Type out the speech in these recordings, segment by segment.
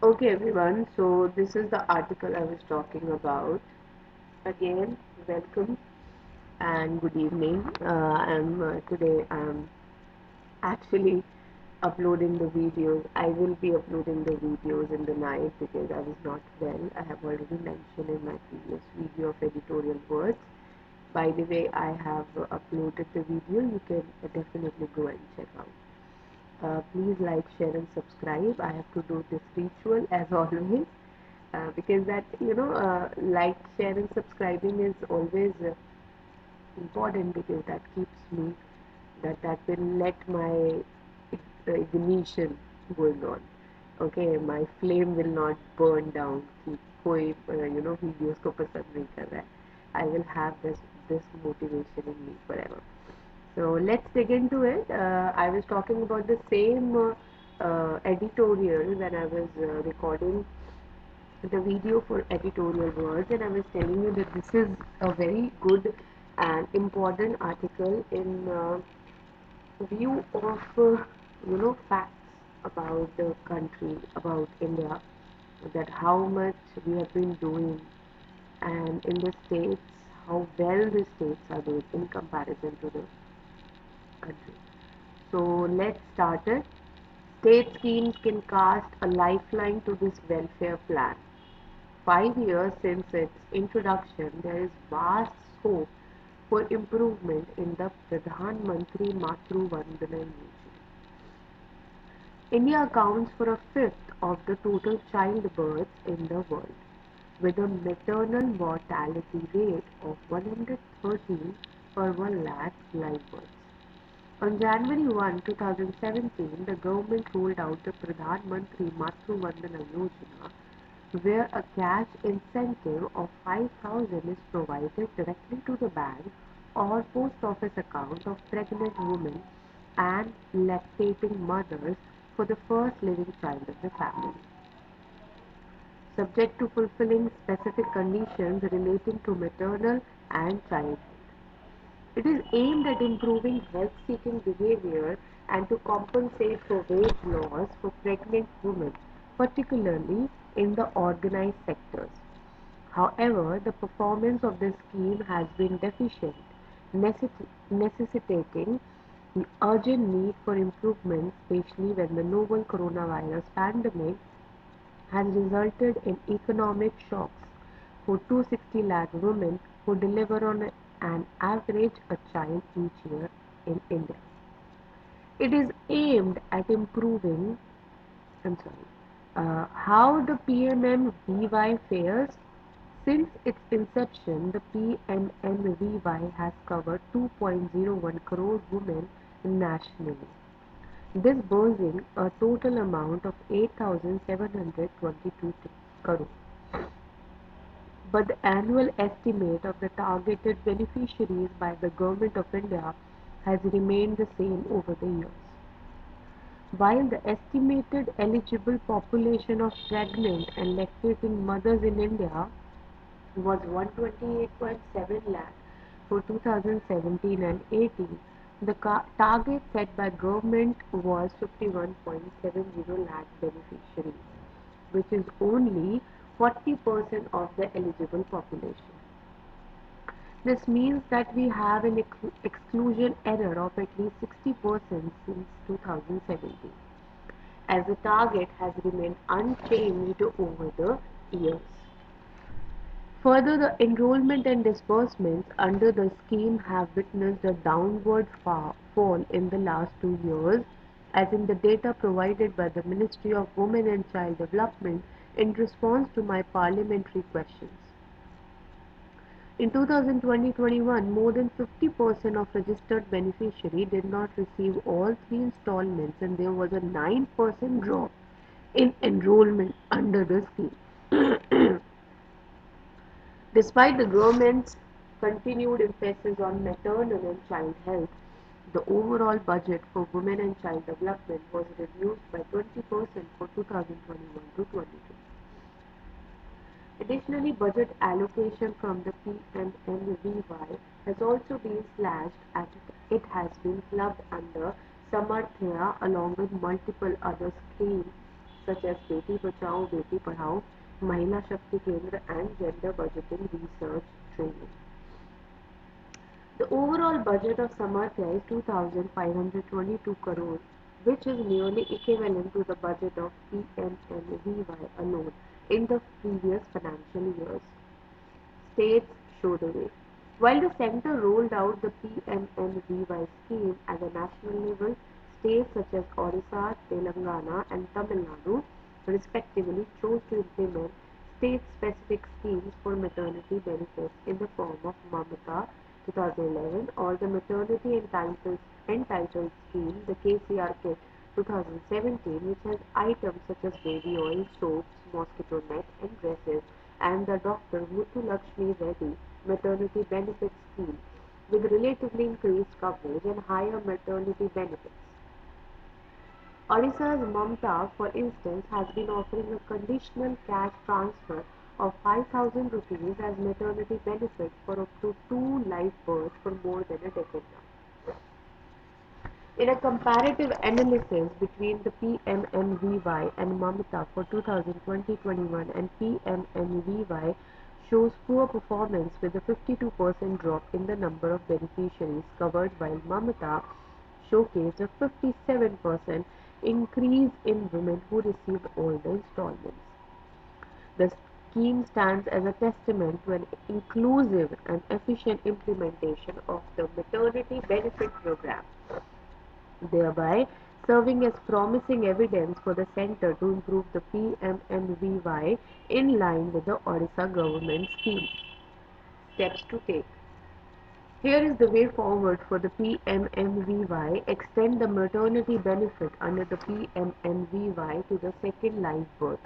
Okay, everyone. So this is the article I was talking about. Again, welcome and good evening. I'm today. I'm actually uploading the videos. I will be uploading the videos in the night because I was not well. I have already mentioned in my previous video of editorial words. By the way, I have uploaded the video. You can definitely go and check out. Please like, share, and subscribe. I have to do this ritual as always because that like, share, and subscribing is always important because that keeps me that will let my ignition going on. Okay, my flame will not burn down कि कोई videos को पसंद नहीं कर रहा है. I will have this motivation in me forever. So let's dig into it. I was talking about the same editorial when I was recording the video for editorial words, and I was telling you that this is a very good and important article in view of facts about the country, about India, that how much we have been doing, and in the states how well the states are doing in comparison to the country. So let's start it. State schemes can cast a lifeline to this welfare plan. 5 years since its introduction, there is vast scope for improvement in the Pradhan Mantri Matru Vandana Yojana. India accounts for a fifth of the total childbirths in the world, with a maternal mortality rate of 113 per 1 lakh live births. On January 1, 2017, the government rolled out the Pradhan Mantri Matru Vandana Yojana, where a cash incentive of 5,000 is provided directly to the bank or post office account of pregnant women and lactating mothers for the first living child of the family, subject to fulfilling specific conditions relating to maternal and child health. It is aimed at improving health-seeking behavior and to compensate for wage loss for pregnant women, particularly in the organized sectors. However, the performance of this scheme has been deficient, necessitating the urgent need for improvement, especially when the novel coronavirus pandemic has resulted in economic shocks for 260 lakh women who deliver on an average a child each year in India. It is aimed at improving, how the PMMVY fares. Since its inception, the PMMVY has covered 2.01 crore women nationally, disbursing a total amount of 8,722 crore. But the annual estimate of the targeted beneficiaries by the Government of India has remained the same over the years. While the estimated eligible population of pregnant and lactating mothers in India was 128.7 lakh for 2017 and 18, the target set by government was 51.70 lakh beneficiaries, which is only 40% of the eligible population. This means that we have an exclusion error of at least 60% since 2017, as the target has remained unchanged over the years. Further, the enrollment and disbursements under the scheme have witnessed a downward fall in the last 2 years, as in the data provided by the Ministry of Women and Child Development in response to my parliamentary questions. In 2020-21, more than 50% of registered beneficiaries did not receive all three installments, and there was a 9% drop in enrollment under the scheme. Despite the government's continued emphasis on maternal and child health, the overall budget for women and child development was reduced by 20% for 2021 to 22. Additionally, budget allocation from the PMMVY has also been slashed as it has been clubbed under Samarthya along with multiple other schemes such as Beti Bachao, Beti Padhao, Mahila Shakti Kendra, and gender budgeting research training. The overall budget of Samarthya is 2,522 crore, which is nearly equivalent to the budget of PMNVY alone in the previous financial years. States show the way. While the centre rolled out the PMNVY scheme at the national level, states such as Orissa, Telangana, and Tamil Nadu respectively chose to implement state-specific schemes for maternity benefits in the form of Mamata 2011 or the Maternity Entitled Scheme, the KCRK 2017, which has items such as baby oil, soaps, mosquito net, and dresses, and the Dr. Muthu Lakshmi Reddy Maternity Benefit Scheme, with relatively increased coverage and higher maternity benefits. Odisha's Mamta, for instance, has been offering a conditional cash transfer of 5,000 rupees as maternity benefit for up to 2 live births for more than a decade now. In a comparative analysis between the PMMVY and Mamata for 2020-21 and PMMVY shows poor performance with a 52% drop in the number of beneficiaries covered, while Mamata showcased a 57% increase in women who received all the installments. The scheme stands as a testament to an inclusive and efficient implementation of the maternity benefit program, thereby serving as promising evidence for the centre to improve the PMMVY in line with the Odisha government scheme. Steps to take. Here is the way forward for the PMMVY. Extend the maternity benefit under the PMMVY to the second live birth.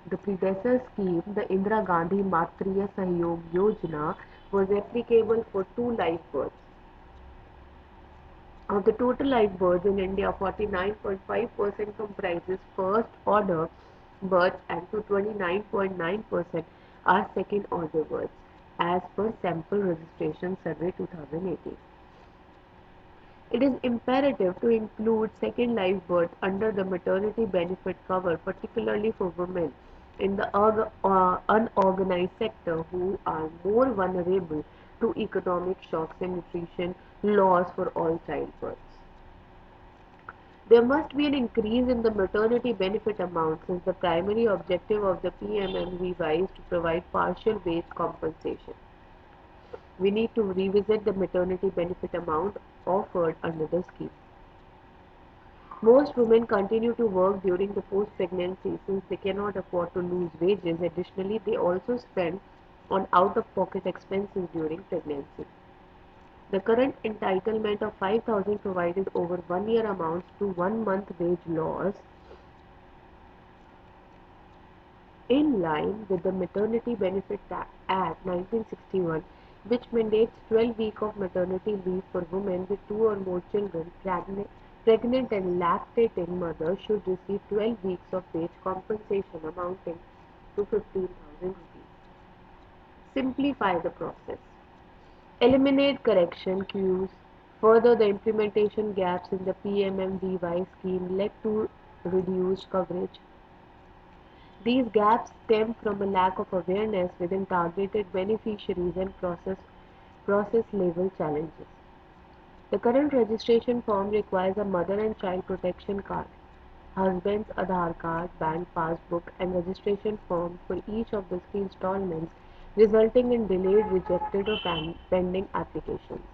The predecessor scheme, the Indira Gandhi Matriya Sahyog Yojana, was applicable for 2 live births. Of the total live births in India, 49.5% comprises first order births and to 29.9% are second order births, as per Sample Registration Survey 2018. It is imperative to include second live birth under the maternity benefit cover, particularly for women in the unorganized sector who are more vulnerable to economic shocks and nutrition loss for all childbirths. There must be an increase in the maternity benefit amount since the primary objective of the PMMVY is to provide partial wage compensation. We need to revisit the maternity benefit amount offered under the scheme. Most women continue to work during the post-pregnancy since they cannot afford to lose wages. Additionally, they also spend on out-of-pocket expenses during pregnancy. The current entitlement of 5,000 provided over 1 year amounts to 1 month wage loss in line with the Maternity Benefit Act 1961, which mandates 12 weeks of maternity leave for women with 2 or more children. Pregnant and lactating mothers should receive 12 weeks of wage compensation amounting to 15,000 rupees. Simplify the process. Eliminate correction queues. Further, the implementation gaps in the PMMVY scheme led to reduced coverage. These gaps stem from a lack of awareness within targeted beneficiaries and process level challenges. The current registration form requires a mother and child protection card, husband's Aadhaar card, bank passbook, and registration form for each of the three installments, resulting in delayed, rejected, or pending applications.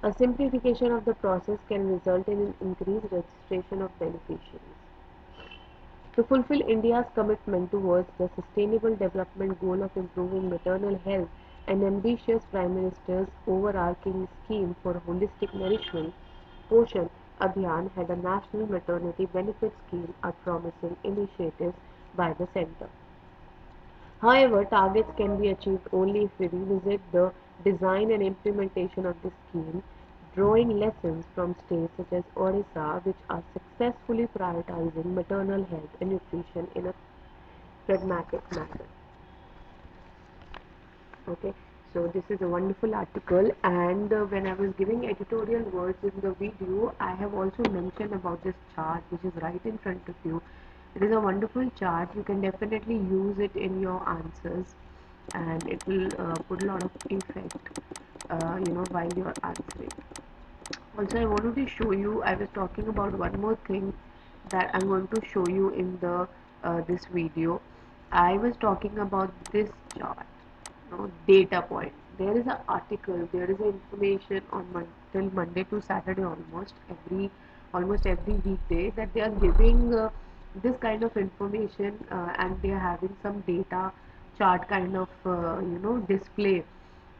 A simplification of the process can result in an increased registration of beneficiaries. To fulfill India's commitment towards the Sustainable Development Goal of improving maternal health, an ambitious Prime Minister's overarching scheme for holistic nourishment, Poshan Abhiyan, had a national maternity benefit scheme, are promising initiatives by the centre. However, targets can be achieved only if we revisit the design and implementation of the scheme, drawing lessons from states such as Orissa, which are successfully prioritizing maternal health and nutrition in a pragmatic manner. Okay, So this is a wonderful article, and when I was giving editorial words in the video, I have also mentioned about this chart, which is right in front of you. It is a wonderful chart. You can definitely use it in your answers, and it will put a lot of effect, while you're answering. Also, I wanted to show you. I was talking about one more thing that I'm going to show you in the this video. I was talking about this chart, data point. There is an article, there is information on till Monday to Saturday, almost every weekday, that they are giving this kind of information, and they are having some data chart kind of display.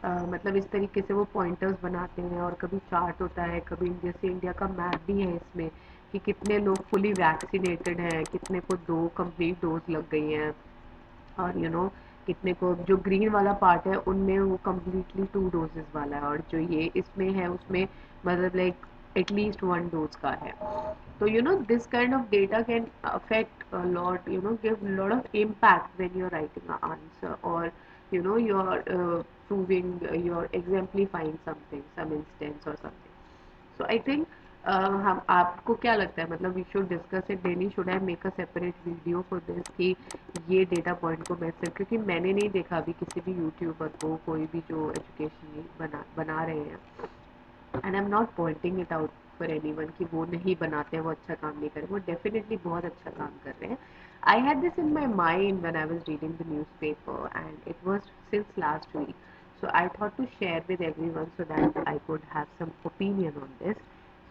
मतलब इस तरीके से वो pointers बनाते हैं, और कभी chart होता है, कभी जैसे इंडिया का मैप भी है इसमें, कि कितने लोग फुली वैक्सीनेटेड हैं, कितने को दो कंप्लीट डोज लग गई हैं, और कितने को, जो ग्रीन वाला पार्ट है उनमें वो कम्प्लीटली 2 डोजेस वाला है, और जो ये इसमें है उसमें मतलब लाइक एटलीस्ट 1 डोज का है. So this kind of data can affect a lot, give a lot of impact when you're writing an answer, or you're proving, you're exemplifying something, some instance or something. So I think हम आपको क्या लगता है, मतलब we should discuss it daily, should I make a separate video for this, कि ये data point को मैं सिर्फ, क्योंकि मैंने नहीं देखा अभी किसी भी यूट्यूबर को, कोई भी जो एजुकेशन बना रहे हैं, and I am not Poynting it out for anyone कि वो नहीं बनाते हैं, वो अच्छा काम नहीं कर रहे, वो डेफिनेटली बहुत अच्छा काम कर रहे हैं. I had this in my mind when I was reading the newspaper, and it was since last week. So I thought to share with everyone so that I could have some opinion on this.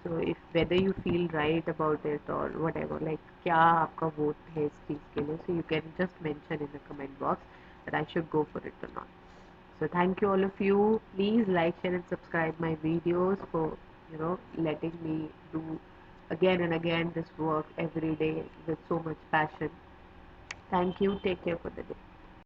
So if whether you feel right about it or whatever, like क्या आपका vote है इस चीज़ के लिए, so you can just mention in the comment box that I should go for it or not. So thank you all of you. Please like, share and subscribe my videos for letting me do again and again this work every day with so much passion. Thank you. Take care for the day.